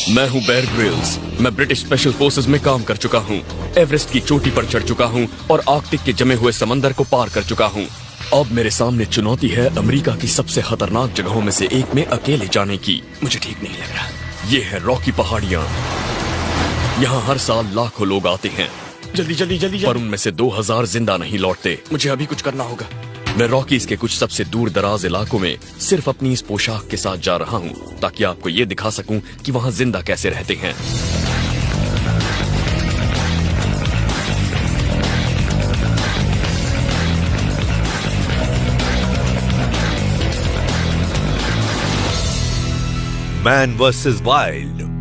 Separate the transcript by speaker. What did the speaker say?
Speaker 1: मैं हूँ Bear Grylls. मैं ब्रिटिश स्पेशल फोर्सेस में काम कर चुका हूँ, एवरेस्ट की चोटी पर चढ़ चुका हूँ और आर्कटिक के जमे हुए समंदर को पार कर चुका हूँ। अब मेरे सामने चुनौती है अमेरिका की सबसे खतरनाक जगहों में से एक में अकेले जाने की। मुझे ठीक नहीं लग रहा। ये है रॉकी पहाड़ियाँ। यहाँ हर साल लाखों लोग आते हैं,
Speaker 2: जल्दी जल्दी जल्दी
Speaker 1: पर उनमें से 2000 जिंदा नहीं लौटते।
Speaker 2: मुझे अभी कुछ करना होगा।
Speaker 1: मैं रॉकीज के कुछ सबसे दूर दराज इलाकों में सिर्फ अपनी इस पोशाक के साथ जा रहा हूँ ताकि आपको ये दिखा सकूं कि वहाँ जिंदा कैसे रहते हैं।
Speaker 3: Man versus wild